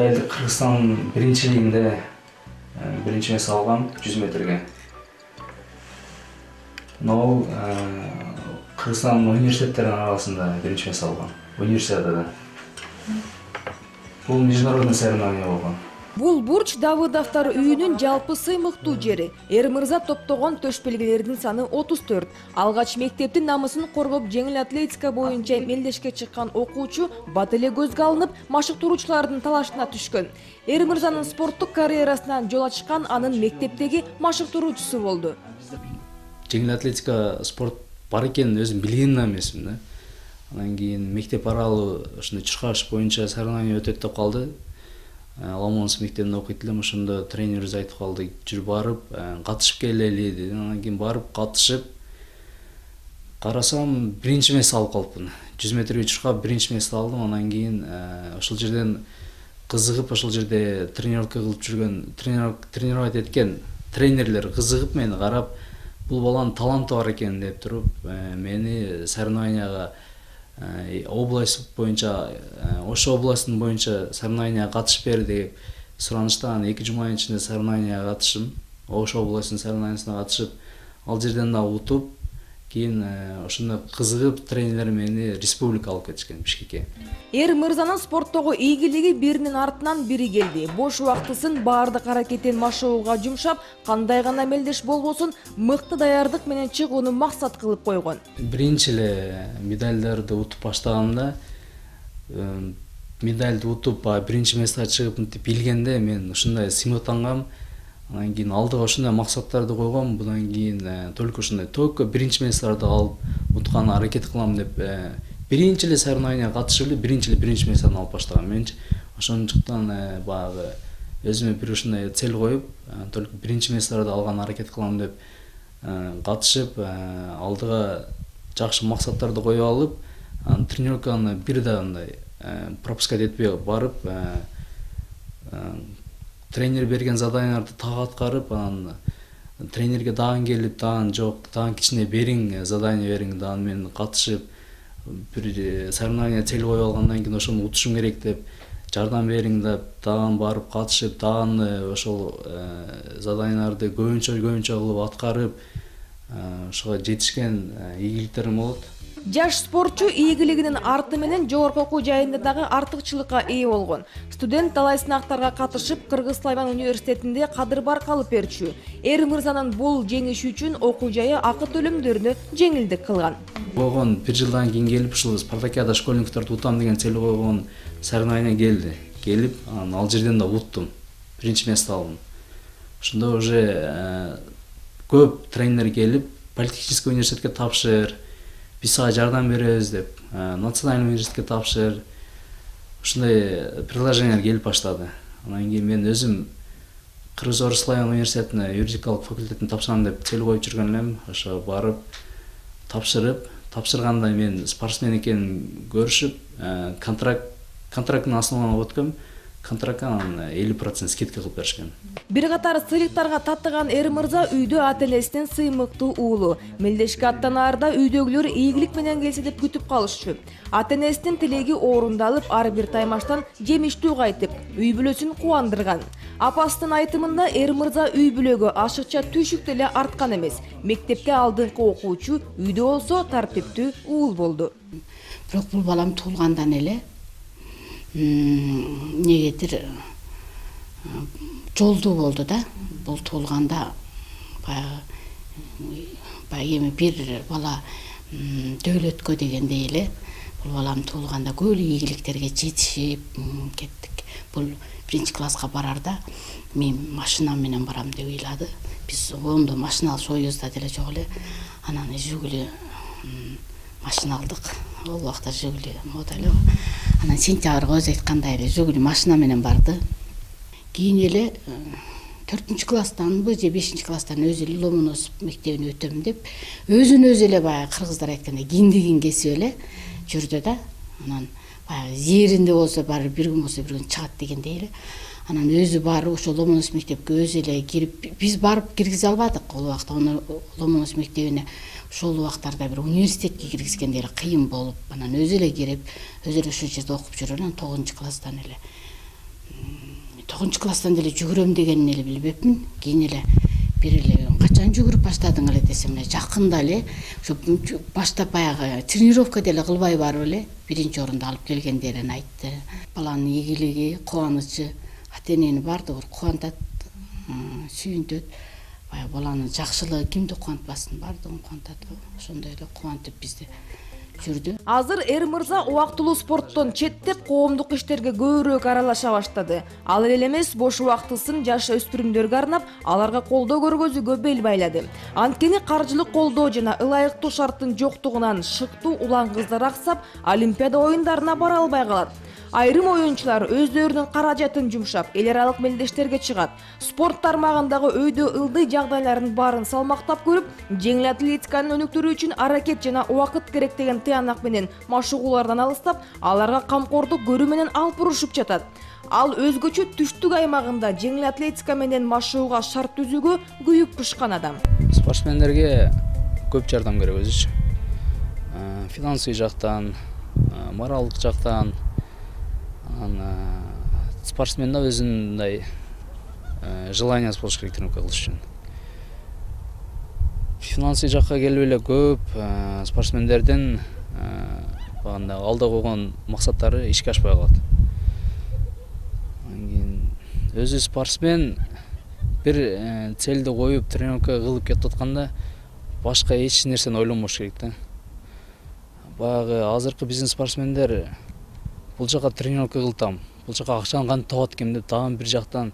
медальды Кыргызстан биринчилигинде биринчи мес алгам 100 метрге. Ал Кыргызстан университеттеринин арасында биринчи мес алгам. Универсиадада. Бул международный соревнование болгон. Бул бурч Давыдовдор үйүнүн жалпы сыймыктуу жери. Эр мырза топтогон төш белгилердин саны 34. Алгач мектептин намысын коргоп жеңил атлетика боюнча мелдешке чыккан окуучу бат эле көзгө алынып, машыктыруучулардын талашына түшкөн. Эр мырзанын спорттук карьерасынан жол ачкан анын мектептеги машыктыруучусу болду. Жеңил атлетика спорт бар экенин өзүм билген эмесмин да. Анан кийин мектеп аралуу ушундай Чуркаш боюнча соревнование өтөт деп калды. Ломоносов мектебинде окуйт элем, ошондо тренерибиз айтып калды, жүр барып, катышып келели деди. Анан кийин барып катышып карасам, биринчи мес алып калыпмын. 100 метрге чуркап биринчи мести алдым. Анан кийин ошол жерден кызыгып, ошол жерде тренировка кылып жүргөн, тренировать эткен тренерлер кызыгып мени карап, бул баланын таланты бар экен деп туруп, мени соревнованияга область боюнча, Ош областынын боюнча соревнованияга катышып бер деп суранышты. 2 жуманын ичинде соревнованияга катышым. Ош областынын соревнованиясына катышып, ал жерден да утуп, кийин ошондо кызыгып тренерлер мени республика алып кетишкен Бишкекке. Эр мырзанын спорттогу ийгилиги биринин артынан бири келди. Бош убактысын баардык аракетин машыгууга жумшап, кандай гана мелдеш болбосун, мыкты даярдык менен чыгууну максат кылып койгон. Биринчи эле медальдарды утуп баштаганда, медальды утуп, биринчи месте чыгып мынтип билгенде мен ушундай сыймыктангам. Анан кийин алдыга ушундай максаттарды койгом. Будан кийин только ушундай только биринчи местарды алып утканга аракет кылам деп биринчи эле соревнованияга катышып эле биринчи местени алып баштагам. Мен ошондуктан баягы өзүмө бир ушундай цель коюп, только биринчи местарды алганга аракет кылам деп катышып, алдыга жакшы максаттарды коюп алып, тренировканы бир да андай пропускать этпей барып, тренер берген заданияларды так аткарып, анан тренерге дагы келип, дагы жок, дагы кичине бериң, задание бериң, дагы мен катышып, бир соревнование цель коюп алгандан кийин ошону утушум керек деп жардам бериң деп, дагы барып катышып, дагы ошол заданияларды көбүнчө кылып аткарып, ошого жетишкен ийгиликтерим болот. Жаш спортчу ийгилигинин арты менен жогорку окуу жайында дагы артыкчылыкка ээ болгон. Студент талай сынактарга катышып, Кыргыз-Тайвань университетинде кадыр баркалып берчү. Эр мырзанын бул жеңиши үчүн окуу жайы акы төлөмдөрүнө жеңилдик кылган. Болгон бир жылдан кийин келип, ушул спартакиада школьниктарды утам деген цель койгон соревнование келди. Келип, ал жерден да уттум. Биринчи месте алдым. Ошондо уже көп тренер келип, политехнический университетке тапшыр, биз сага жардам беребиз деп, национальный университетке тапшыр, ушундай предложениялар келип баштады. Анан кийин мен өзүм Кыргыз-Орус славян университетине юридикалык факультетин тапшырам деп цель коюп жүргөн элем. Ошо барып тапшырганда мен спортсмен экенин көрүшүп, контракттын основана өткөм. Контрактка 50% скидка кылып беришкен. Бир катар сыйлыктарга татыган эр мырза үйдө ата-энесинин сыймыктуу уулу. Мелдешке аттанаарда үйдөгүлөр ийгилик менен келсе деп күтүп калышчу. Ата-энесинин тилеги орундалып, ар бир таймаштан жемиштүү кайтып, үй бүлөсүн кубандырган. Апасынын айтымында эр мырза үй бүлөгө ашыкча түйшүк деле арткан эмес. Мектепте алдыңкы окуучу, үйдө болсо тартиптүү уул болду. Бирок бул балам туулгандан эле негетир жолдуу болду да. Бул туулганда баягы эми бир бала дөөлөткө дегендей эле бул балам туулганда көп ийгиликтерге жетишип кеттик. Бул биринчи класска барарда мен машинам менен барам деп ыйлады. Биз ондо машина Союзда деле жок эле. Анан Жигули машина алдык. Ол убакта Жигули мода эле. Анан сентябрга өзү айткандай эле Жигули машина менен барды. Кийин эле 4 класстанбы же 5 класстан өзү эле Ломоносов мектебине өтөм деп өзүн өзү эле баягы кыргыздар айткандай киндигин кесип эле жүрдү да. Анан баягы жеринде болсо баары бир күн болсо бир күн чыгат дегендей эле. Анан өзү барып ошо Ломоносов мектепке өзү эле кирип, биз барып киргизе албадык. Ал убакта Ломоносов мектебине ошол убактарда бир университетке киргизгенде эле кыйын болуп, анан өзү эле кирип, өзү эле ошол жерде окуп жүрүп, анан 9 класстан эле 9 класстан деле жүгүрөм дегенин эле билбепмин. Кийин эле бир эле качан жүгүрүп баштадың эле десем эле жакында эле ошо баштап баягы тренировка деле кылбай барып эле 1-орунду алып келгендерин айтты. Баланын ийгилиги, кубанычы ата-энени баардыгы кубантат, сүйүнтөт. Баягы баланын жакшылыгы кимди кубантпасын, баардыгын кубантат. Ошондой эле кубантып бизди жүрдү. Азыр эр мырза убактылуу спорттон четтеп коомдук иштерге көбүрөөк аралаша баштады. Ал эле эмес, бош убактысын жаш өспүрүмдөргө арнап, аларга колдоо көргөзүүгө бел байлады. Анткени каржылык колдоо жана ылайыктуу шарттын жоктугунан шыктуу улан кыздар аксап, Олимпиада оюндарына бара албай калат. Айрым оюнчулар өздөрүнүн каражатын жумшап, эл аралык мелдештерге чыгат. Спорт тармагындагы өйдө ылдый жагдайлардын баарын салмактап көрүп, жеңил атлетиканы өнүктүрүү үчүн аракет жана убакыт керек деген тыянак менен машыгуулардан алыстап, аларга камкордук көрүү менен алып урушуп жатат. Ал өзгөчө түштүк аймагында жеңил атлетика менен машыгууга шарт түзүүгө күйүп пышкан адам. Спортсмендерге көп жардам керек өзүчө. Финансый жактан, моралдык жактан, спортсменде өзүндай желаниясы болуш керек тренировка кылыш үчүн. Финансый жакка келип эле көп спортсмендердин багында алда койгон максаттары ишке ашпай калат. Өзү спортсмен бир целди коюп тренировка кылып кетип атканда башка эч нерсени ойлонбош керек да. Баягы азыркы биздин спортсмендер бул жака тренировка кылтам, бул жака акчаны кантип табат экен деп дагы бир жактан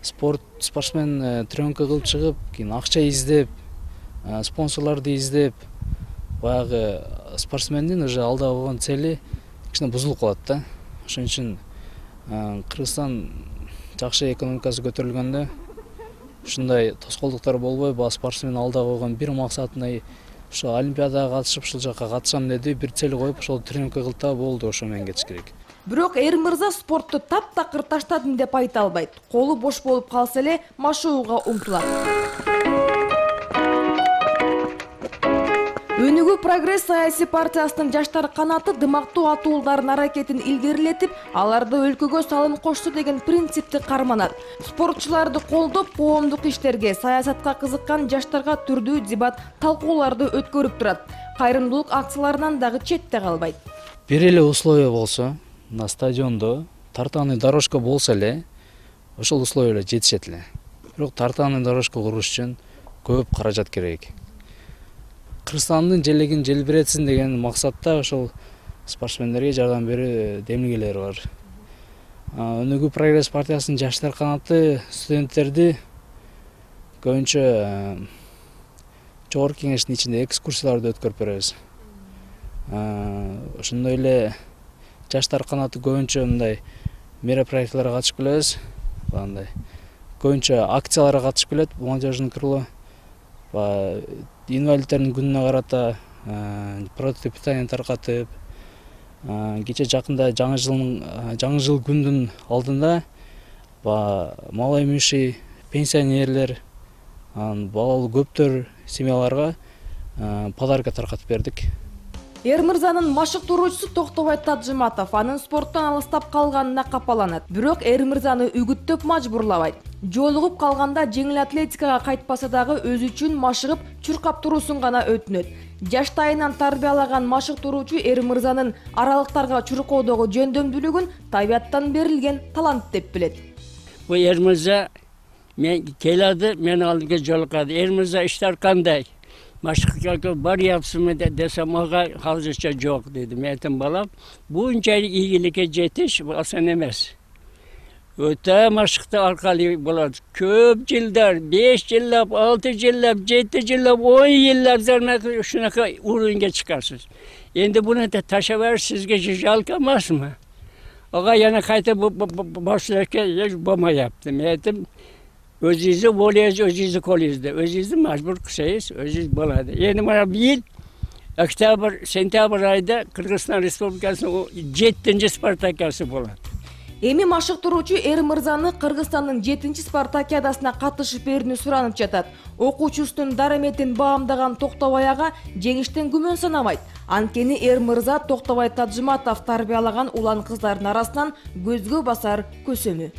спортсмен тренировка кылып чыгып, кийин акча издеп, спонсорлорду издеп, баягы спортсмендин уже алда койгон цели кичине бузулуп калат да. Ошон үчүн Кыргызстан жакшы экономикасы көтөрүлгөндө ушундай тоскоолдуктар болбой, спортсмен алда койгон бир максатына ошо Олимпиадага катышып, ушул жака катышам деди, бир цели коюп, ошол тренировка кылта болду, ошо менен кетиш керек. Бирок эр мырза спортту таптакыр таштадым деп айта албайт. Колу бош болуп калса эле машыгууга умтулат. Өнүгүү прогресс саясий партиясынын жаштар канаты дымактуу атуулдардын аракетин илгерилетип, аларды өлкөгө салым кошсу деген принципти карманат. Спортчуларды колдоп, коомдук иштерге, саясатка кызыккан жаштарга түрдүү дебат талкууларды өткөрүп турат. Кайрымдуулук акцияларынан дагы четте калбайт. Бир эле условие болсо, на стадиондо тартаный дорожка болсо эле, ошол условиялар жетишет эле. Бирок тартаный дорожка куруш үчүн көп каражат керек. Кыргызстандын желегин желбиретсин деген максатта ошол спортсмендерге жардам берүү демилгелери бар. Өнүгүү прогресс партиясынын жаштар канаты студенттерди көбүнчө жогорку кеңештин ичинде экскурсияларды өткөрүп беребиз. Ошондой эле жаштар канаты көбүнчө мындай мероприятияларга катышып келебиз. Андай көбүнчө акцияларга катышып келет, молодежный крыло. Инвалидтердин күнүнө карата продукты питания таркатып, кече жакында жаңы жыл күндүн алдында малай мүши, пенсионерлер, балалуу көптөр семьяларга подарка таркатып бердик. Эр мырзанын машыктыруучусу Токтобай Таджыматов анын спорттон алыстап калганына капаланат. Бирок эр мырзаны үгүттөп мажбурлабайт. Жолугуп калганда жеңил атлетикага кайтпаса дагы өзү үчүн машыгып чуркап туруусун гана өтүнөт. Жаштайынан тарбиялаган машыктыруучу эр мырзанын аралыктарга чуркоодогу жөндөмдүүлүгүн табияттан берилген талант деп билет. Bu эр мырза мен келadi, мен алдыга жолукады. Эр мырза иштер кандай? Машыкка бар yapsın desem aga hazırca yok dedim. Etim balam. Bunca ilgilike jetiş asan emes. Öte maşıkta arkalı болады. Köp yıllar, 5 yıllar, 6 yıllar, 7 yıllar, 10 yıllar zarına şunaka urunga çıkarsınız. Endi bunu da taşa ver sizge jalkamaz mı? Aga yana kayta başlarken bama yaptım. Etim özünüzü voleyiz, özünüzü koluyuzda. Özünüzü mecbur kısayız, özünüz boladı. Yeni bana bir yıl, sentabr ayda Kırgızistan Respublikası'nın 7. Spartakiyası boladı. Эми машыктыруучу эр мырзаны Кыргызстандын 7 Спартакиадасына катышып берүүнү суранып жатат. Окуучусунун дараметин баамдаган Токтобай ага жеңиштен күмөн санабайт. Анткени эр мырза Токтобай Таджыматов тарбиялаган улан кыздардын арасынан көзгө басар көсөмү.